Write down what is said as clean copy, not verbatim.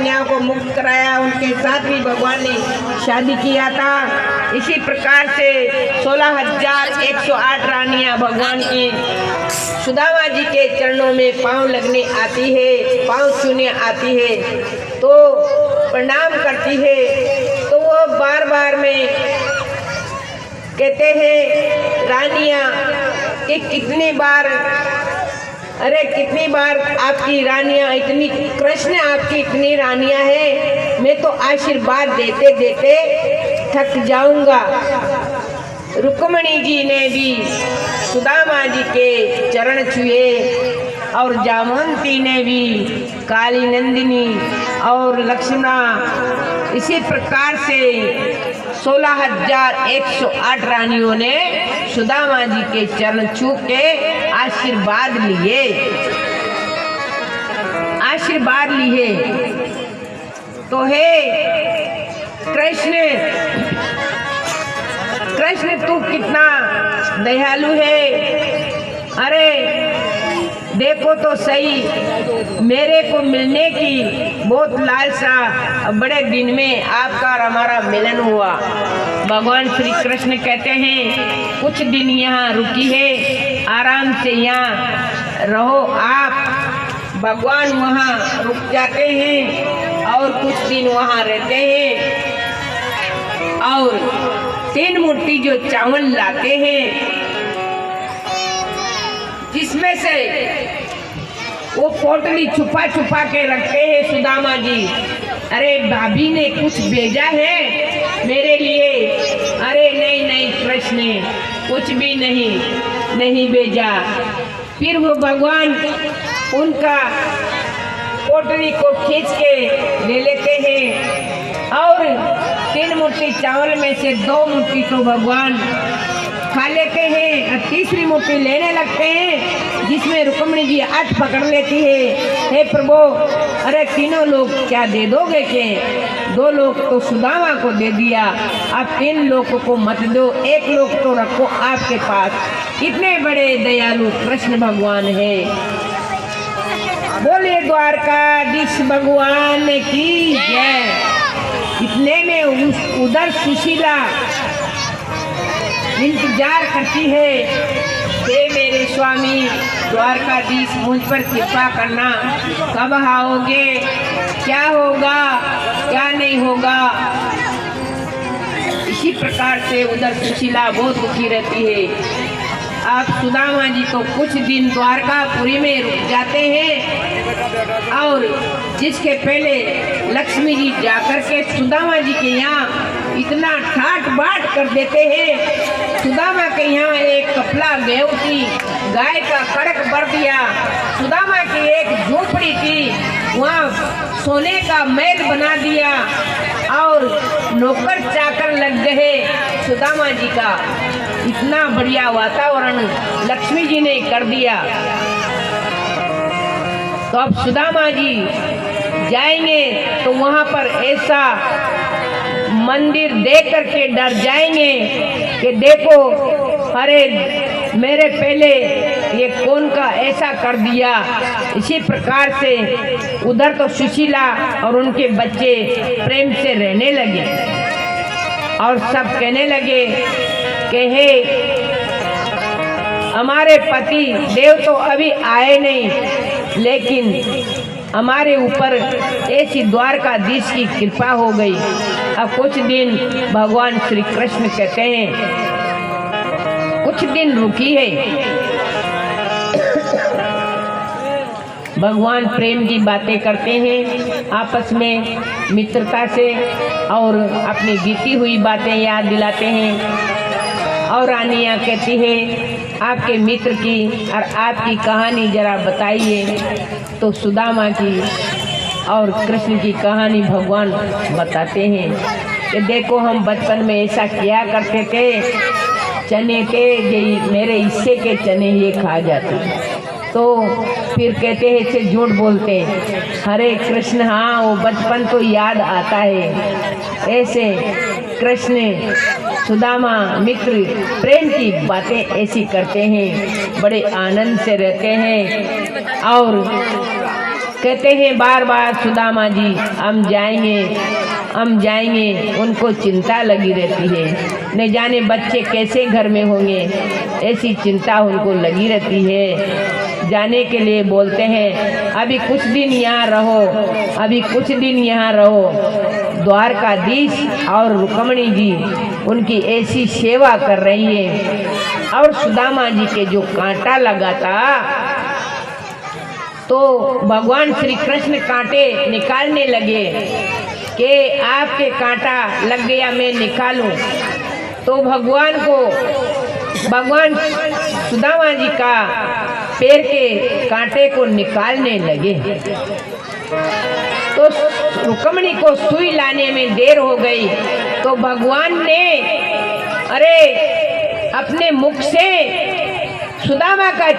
कन्याओं को मुक्त कराया, उनके साथ भी भगवान ने शादी किया था। इसी प्रकार से 16,108 रानियां भगवान की सुदामा जी के चरणों में पांव लगने आती है, पांव छूने आती है, तो प्रणाम करती है। तो वो बार बार में कहते हैं रानियां कि कितनी बार आपकी रानियां इतनी, कृष्ण आपकी इतनी रानियां हैं, मैं तो आशीर्वाद देते देते थक जाऊंगा। रुक्मणी जी ने भी सुदामा जी के चरण छुए और जामवंती ने भी, काली नंदिनी और लक्ष्मणा, इसी प्रकार से 16,108 रानियों ने सुदामा जी के चरण छू के आशीर्वाद लिए। तो हे कृष्ण तू कितना दयालु है। अरे देखो तो सही, मेरे को मिलने की बहुत लालसा, बड़े दिन में आपका और हमारा मिलन हुआ। भगवान श्री कृष्ण कहते हैं कुछ दिन यहाँ रुकी है, आराम से यहाँ रहो आप। भगवान वहाँ रुक जाते हैं और कुछ दिन वहाँ रहते हैं और 3 मुट्ठी जो चावल लाते हैं, जिसमें से वो पोटली छुपा छुपा के रखते हैं सुदामा जी। अरे भाभी ने कुछ भेजा है मेरे लिए? अरे नहीं कृष्ण, कुछ भी नहीं भेजा। फिर वो भगवान उनका पोटली को खींच के ले लेते हैं और 3 मुट्ठी चावल में से 2 मुट्ठी तो भगवान खा लेते हैं और तीसरी मुट्ठी लेने लगते हैं, जिसमें रुक्मिणी जी हाथ पकड़ लेती है। हे प्रभु, अरे तीनों लोग क्या दे दोगे के? 2 लोग तो सुदामा को दे दिया, आप 3 लोगों को मत दो, 1 लोग तो रखो आपके पास। इतने बड़े दयालु कृष्ण भगवान है। बोले द्वारकाधीश भगवान की जय। इतने में उधर सुशीला इंतजार करती है, हे मेरे स्वामी द्वारकाधीश, मुझ पर कृपा करना, कब आओगे, क्या होगा क्या नहीं होगा। इसी प्रकार से उधर सुशीला बहुत दुखी रहती है। आप सुदामा जी तो कुछ दिन द्वारकापुरी में रुक जाते हैं और जिसके पहले लक्ष्मी जी जाकर के सुदामा जी के यहाँ इतना ठाट बाट कर देते हैं। सुदामा के यहाँ एक कपला गेहूं थी, गाय का कड़क भर दिया। सुदामा की एक झोपड़ी थी, वहाँ सोने का महल बना दिया और नौकर चाकर लग गए सुदामा जी का। इतना बढ़िया वातावरण लक्ष्मी जी ने कर दिया। तो अब सुदामा जी जाएंगे तो वहाँ पर ऐसा मंदिर देख करके डर जाएंगे कि देखो, अरे मेरे पहले ये कौन का ऐसा कर दिया। इसी प्रकार से उधर तो सुशीला और उनके बच्चे प्रेम से रहने लगे और सब कहने लगे कि हे हमारे पति देव तो अभी आए नहीं, लेकिन हमारे ऊपर ऐसी द्वारकाधीश की कृपा हो गई। अब कुछ दिन भगवान श्री कृष्ण कहते हैं कुछ दिन रुकी है। भगवान प्रेम की बातें करते हैं आपस में मित्रता से और अपनी बीती हुई बातें याद दिलाते हैं। और रानियाँ कहती है आपके मित्र की और आपकी कहानी जरा बताइए। तो सुदामा की और कृष्ण की कहानी भगवान बताते हैं कि देखो हम बचपन में ऐसा किया करते थे, चने थे मेरे हिस्से के चने ये खा जाते। तो फिर कहते हैं ऐसे झूठ बोलते, हरे कृष्ण हाँ वो बचपन तो याद आता है। ऐसे कृष्ण सुदामा मित्र प्रेम की बातें ऐसी करते हैं, बड़े आनंद से रहते हैं। और कहते हैं बार बार सुदामा जी हम जाएंगे, उनको चिंता लगी रहती है। न जाने बच्चे कैसे घर में होंगे, ऐसी चिंता उनको लगी रहती है। जाने के लिए बोलते हैं अभी कुछ दिन यहाँ रहो, अभी कुछ दिन यहाँ रहो। द्वारकाधीश और रुक्मिणी जी उनकी ऐसी सेवा कर रही है। और सुदामा जी के जो कांटा लगा था तो भगवान श्री कृष्ण कांटे निकालने लगे कि आपके कांटा लग गया, मैं निकालूं। तो भगवान सुदामा जी का पैर के कांटे को निकालने लगे। तो रुक्मिणी को सुई लाने में देर हो गई, तो भगवान ने अपने मुख से सुदामा का